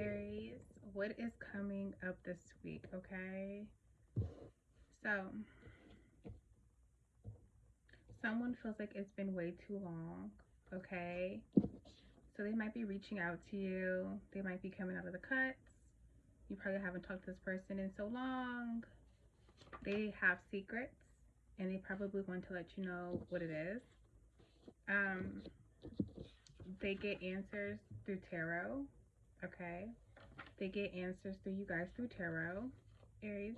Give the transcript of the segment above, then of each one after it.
Aries, what is coming up this week? Okay, so someone feels like it's been way too long. Okay, so they might be reaching out to you, they might be coming out of the cuts. You probably haven't talked to this person in so long. They have secrets and they probably want to let you know what it is. um they get answers through tarot. Okay, they get answers through you guys through tarot, Aries.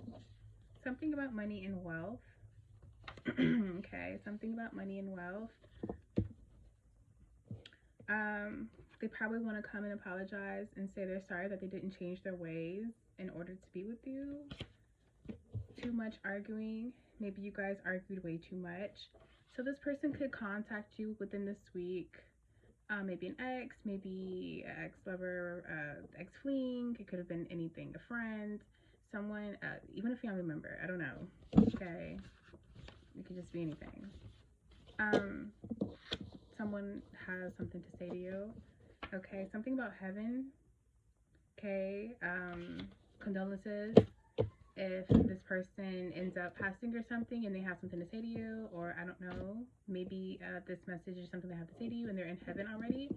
Something about money and wealth. Okay, something about money and wealth. They probably want to come and apologize and say they're sorry that they didn't change their ways in order to be with you. Too much arguing. Maybe you guys argued way too much. So this person could contact you within this week. Maybe an ex, maybe an ex-lover, ex-fleeing. It could have been anything. A friend, someone, even a family member. I don't know. Okay, it could just be anything. Someone has something to say to you. Okay, something about heaven. Okay, condolences if this person ends up passing or something and they have something to say to you, or I don't know, maybe this message is something they have to say to you and they're in heaven already.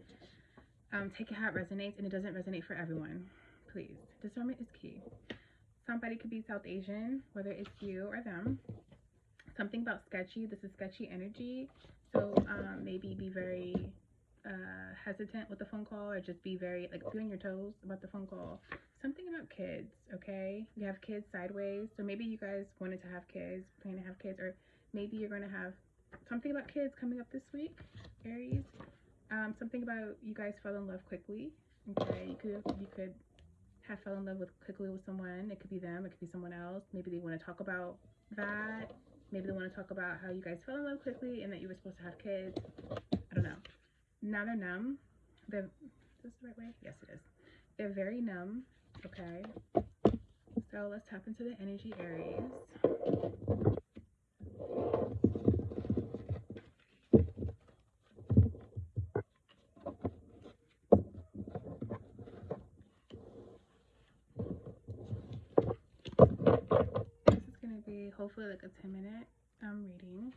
Take it how it resonates, and it doesn't resonate for everyone. Please, discernment is key. Somebody could be South Asian, whether it's you or them. Something about sketchy. This is sketchy energy, so maybe be very hesitant with the phone call, or just be very like be on your toes about the phone call. Something about kids. Okay, you have kids sideways, so maybe you guys wanted to have kids, plan to have kids, or maybe you're going to have something about kids coming up this week, Aries. Something about you guys fell in love quickly. Okay, you could have fell in love quickly with someone. It could be them, it could be someone else. Maybe they want to talk about that. Maybe they want to talk about how you guys fell in love quickly and that you were supposed to have kids. I don't know. Now they're numb. Is this the right way? Yes, it is. They're very numb. Okay. So let's tap into the energy, Aries. This is going to be hopefully like a 10-minute reading.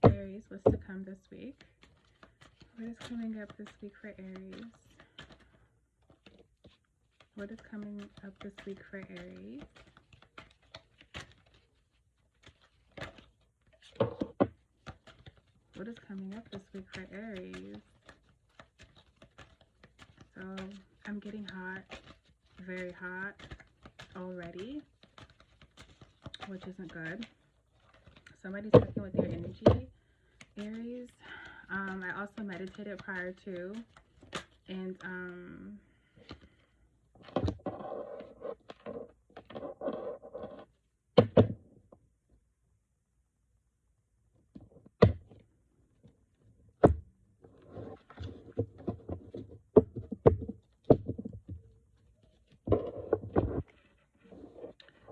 Aries, what's to come this week? What is coming up this week for Aries? What is coming up this week for Aries? What is coming up this week for Aries? So I'm getting hot, very hot already, which isn't good. Somebody's fucking with your energy, Aries. I also meditated prior to, and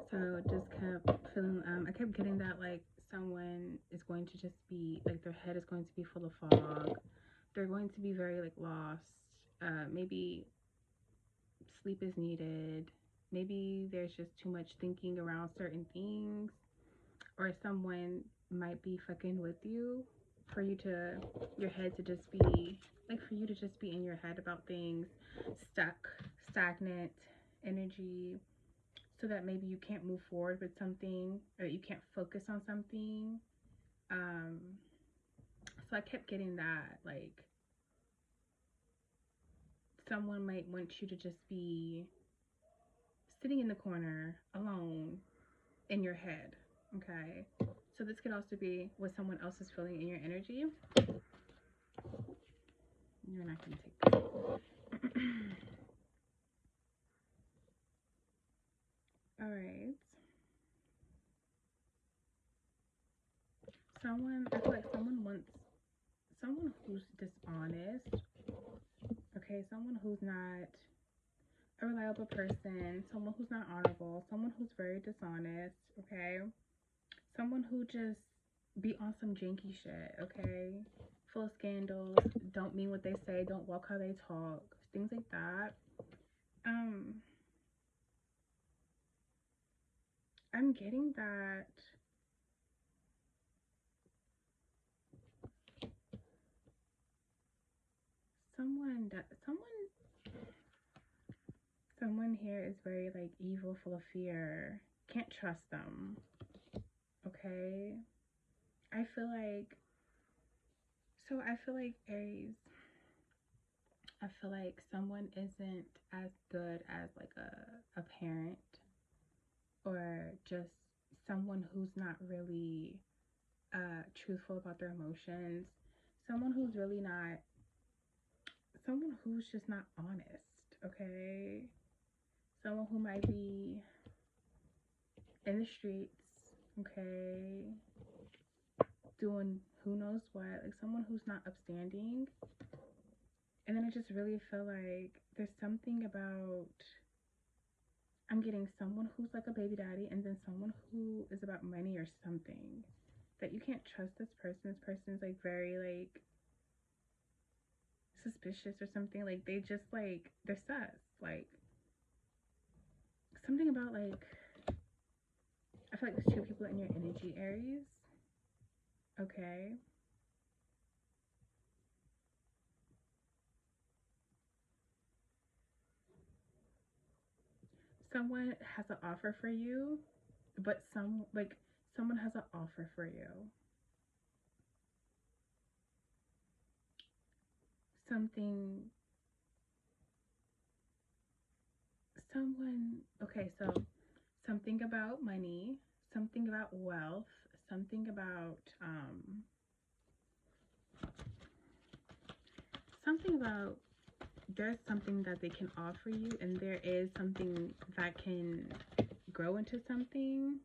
so just kept feeling, I kept getting that like someone is going to just be like their head is going to be full of fog. They're going to be very like lost. Maybe sleep is needed. Maybe there's just too much thinking around certain things, or someone might be fucking with you for you to your head to just be like for you to just be in your head about things, stuck, stagnant energy, so that maybe you can't move forward with something or you can't focus on something. So I kept getting that like someone might want you to just be sitting in the corner alone in your head. Okay, so this could also be what someone else is feeling in your energy. You're not going to take this. All right. I feel like someone wants someone who's dishonest. Okay, someone who's not a reliable person, someone who's not honorable, someone who's very dishonest. Okay, someone who just be on some janky shit. Okay, full of scandals, don't mean what they say, don't walk how they talk, things like that. I'm getting that someone here is very like evil, full of fear. Can't trust them. Okay? I feel like I feel like Aries, I feel like someone isn't as good as like a parent, or just someone who's not really truthful about their emotions. Someone who's really not, someone who's just not honest, okay? Someone who might be in the streets, okay? Doing who knows what, like someone who's not upstanding. And then I just really feel like there's something about, I'm getting someone who's like a baby daddy, and then someone who is about money or something. That you can't trust this person. This person's like very like suspicious or something. Like they just like, they're sus. Like something about like, I feel like there's two people in your energy, Aries. Okay. Someone has an offer for you, but someone has an offer for you. Something, someone, okay, so something about money, something about wealth, something about something about, there's something that they can offer you, and there is something that can grow into something.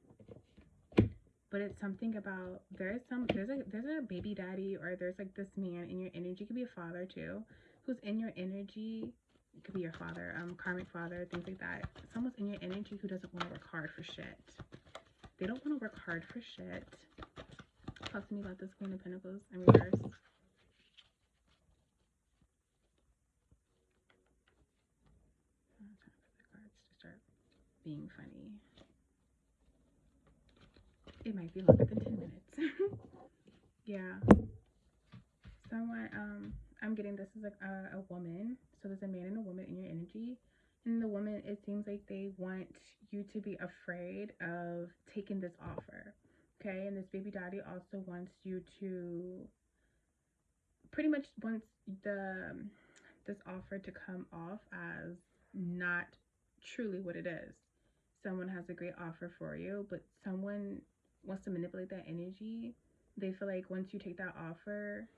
But it's something about, there's a baby daddy, or there's like this man in your energy. It could be a father too, who's in your energy. It could be your father, karmic father, things like that. Someone's in your energy who doesn't want to work hard for shit. They don't want to work hard for shit. Talk to me about this Queen of Pentacles in reverse. I'm trying to put the cards to start being funny. It might be longer than 10 minutes. Yeah. Someone, I'm getting this is like a woman. So there's a man and a woman in your energy. And the woman, it seems like they want you to be afraid of taking this offer. Okay. And this baby daddy also wants you to, pretty much wants this offer to come off as not truly what it is. Someone has a great offer for you, but someone wants to manipulate that energy. They feel like once you take that offer,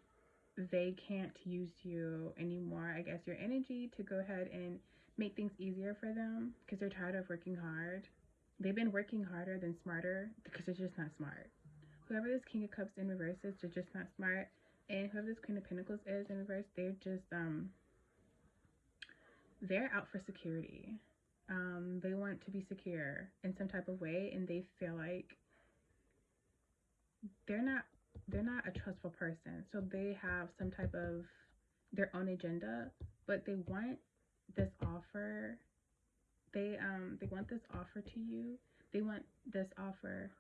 they can't use you anymore. I guess your energy to go ahead and make things easier for them, because they're tired of working hard. They've been working harder than smarter, because they're just not smart. Whoever this King of Cups in reverse is, they're just not smart. And whoever this Queen of Pentacles is in reverse, they're just they're out for security. They want to be secure in some type of way, and they feel like they're not they're not a trustful person. So they have some type of their own agenda, but they want this offer. They want this offer to you. They want this offer.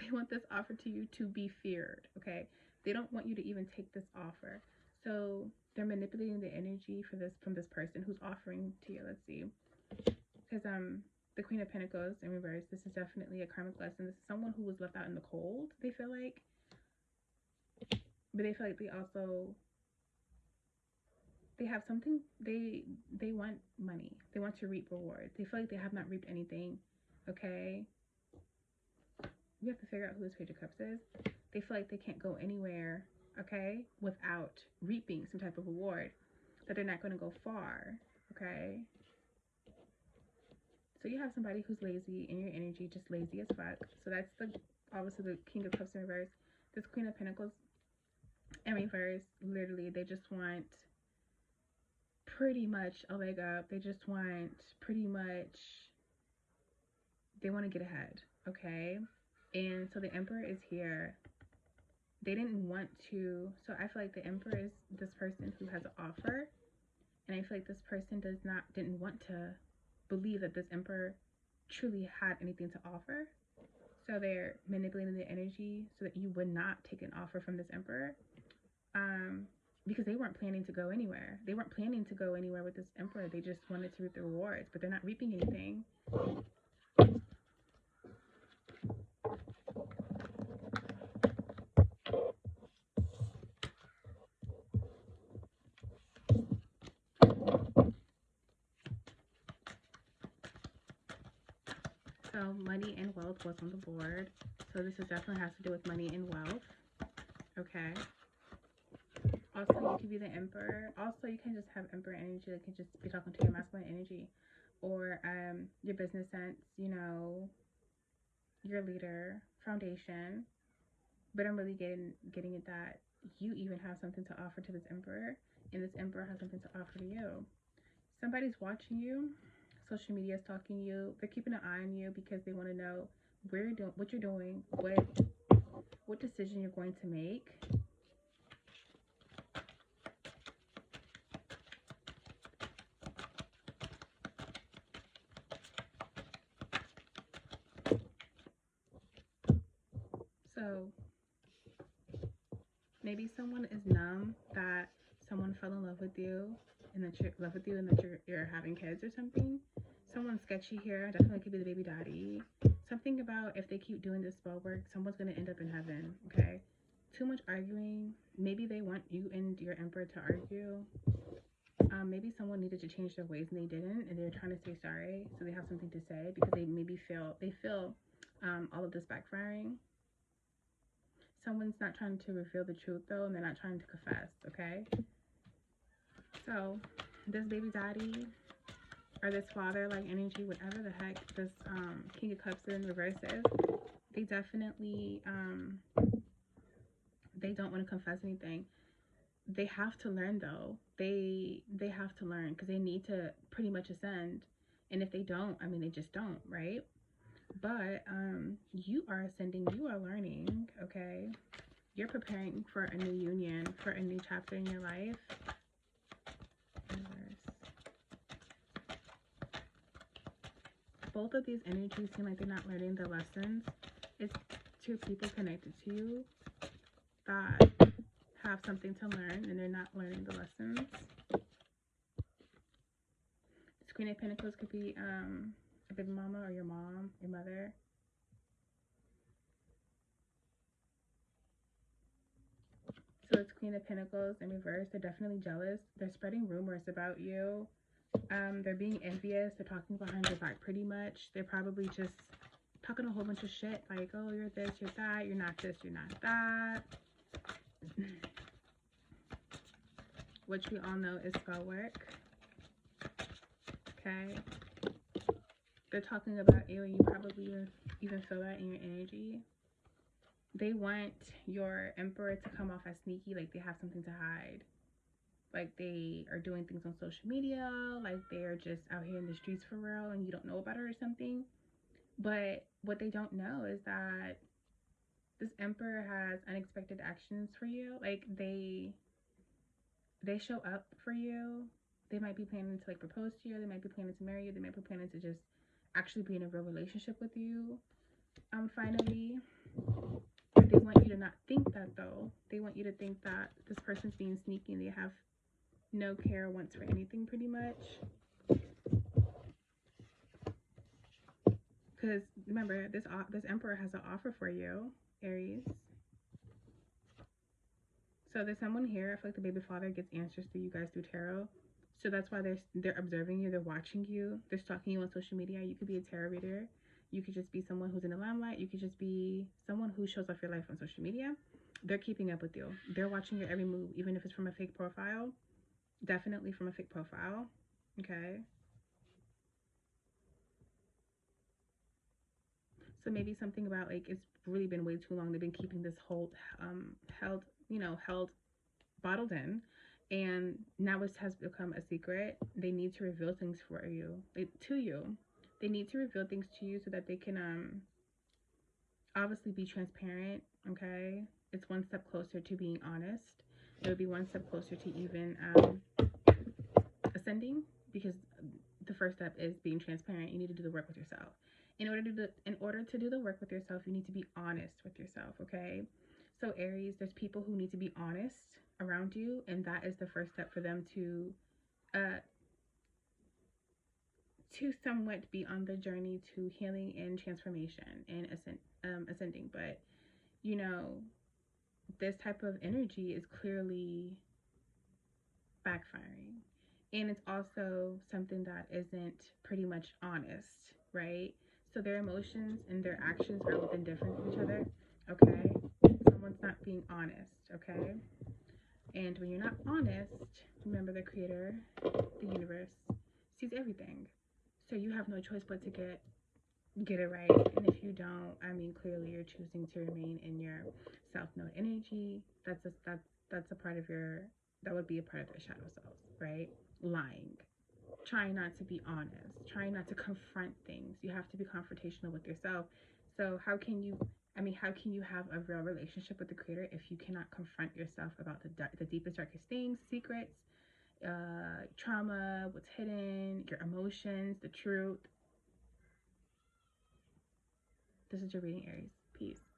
They want this offer to you to be feared. Okay, they don't want you to even take this offer. So they're manipulating the energy for this from this person who's offering to you. Let's see, because the Queen of Pentacles in reverse. This is definitely a karmic lesson. This is someone who was left out in the cold. They feel like, but they feel like they also, they have something, they want money. They want to reap rewards. They feel like they have not reaped anything. Okay, we have to figure out who this Page of Cups is. They feel like they can't go anywhere, okay, without reaping some type of reward. That they're not going to go far. Okay, so you have somebody who's lazy in your energy, just lazy as fuck. So that's the, obviously, the King of Cups in reverse. This Queen of Pentacles in reverse, literally, they just want pretty much a leg up. They just want pretty much, they want to get ahead. Okay, and so the Emperor is here. They didn't want to, so I feel like the Emperor is this person who has an offer, And I feel like this person didn't want to believe that this emperor truly had anything to offer. So they're manipulating the energy so that you would not take an offer from this emperor. Um, because they weren't planning to go anywhere. They weren't planning to go anywhere with this emperor. They just wanted to reap the rewards, but they're not reaping anything. So money and wealth was on the board. So this is definitely has to do with money and wealth. Okay. Also, you could be the emperor. Also, you can just have emperor energy. You can just be talking to your masculine energy, or your business sense. Your leader, foundation. But I'm really getting at that you even have something to offer to this emperor, and this emperor has something to offer to you. Somebody's watching you. Social media is talking to you. They're keeping an eye on you because they want to know where you're doing, what you're doing, what decision you're going to make. So maybe someone is numb that someone fell in love with you and that you're in love with you and that you're having kids or something. Someone sketchy here definitely could be the baby daddy. Something about if they keep doing this spell work, someone's gonna end up in heaven. Okay. Too much arguing. Maybe they want you and your emperor to argue. Maybe someone needed to change their ways and they didn't, and they're trying to say sorry, so they have something to say because they feel all of this backfiring. Someone's not trying to reveal the truth though, and they're not trying to confess. Okay, so this baby daddy or this father like energy, whatever the heck this King of Cups in reverse is, they definitely they don't want to confess anything. They have to learn though. They have to learn because they need to pretty much ascend. And if they don't, I mean they just don't, right? But you are ascending, you are learning, okay? You're preparing for a new union, for a new chapter in your life. Both of these energies seem like they're not learning the lessons. It's two people connected to you that have something to learn and they're not learning the lessons. This Queen of Pentacles could be a baby mama or your mom, your mother. So it's Queen of Pentacles in reverse. They're definitely jealous. They're spreading rumors about you. They're being envious. They're talking behind your back pretty much. They're probably just talking a whole bunch of shit like, oh, you're this, you're that, you're not this, you're not that. Which we all know is spell work. Okay. They're talking about you and you probably even feel that in your energy. They want your emperor to come off as sneaky, like they have something to hide. Like they are doing things on social media, like they're just out here in the streets for real and you don't know about it or something. But what they don't know is that this emperor has unexpected actions for you. Like they show up for you. They might be planning to like propose to you, they might be planning to marry you, they might be planning to just actually be in a real relationship with you. Finally, they want you to not think that though. They want you to think that this person's being sneaky and they have no care once for anything pretty much. Because remember, this emperor has an offer for you, Aries. So there's someone here. I feel like the baby father gets answers to you guys through tarot. So that's why they're observing you, they're watching you, they're stalking you on social media. You could be a tarot reader. You could just be someone who's in the limelight. You could just be someone who shows off your life on social media. They're keeping up with you. They're watching your every move, even if it's from a fake profile. Definitely from a fake profile. Okay. So maybe something about like it's really been way too long. They've been keeping this whole held bottled in, and now it has become a secret. They need to reveal things for you, to you. They need to reveal things to you so that they can obviously be transparent. Okay, it's one step closer to being honest. It would be one step closer to even because the first step is being transparent. You need to do the work with yourself. In order to do the work with yourself, you need to be honest with yourself, okay? So Aries, there's people who need to be honest around you, and that is the first step for them uh to somewhat be on the journey to healing and transformation and ascending. But you know, this type of energy is clearly backfiring. And it's also something that isn't pretty much honest, right? So their emotions and their actions are within different from each other, okay? Someone's not being honest, okay? And when you're not honest, remember the creator, the universe, sees everything. So you have no choice but to get it right. And if you don't, I mean, clearly you're choosing to remain in your south node energy. That's a part of your, that would be a part of their shadow selves, right? Lying, trying not to be honest, trying not to confront things. You have to be confrontational with yourself. So how can you, I mean, how can you have a real relationship with the creator if you cannot confront yourself about the deepest, darkest things, secrets, trauma, what's hidden, your emotions, the truth? This is your reading, Aries. Peace.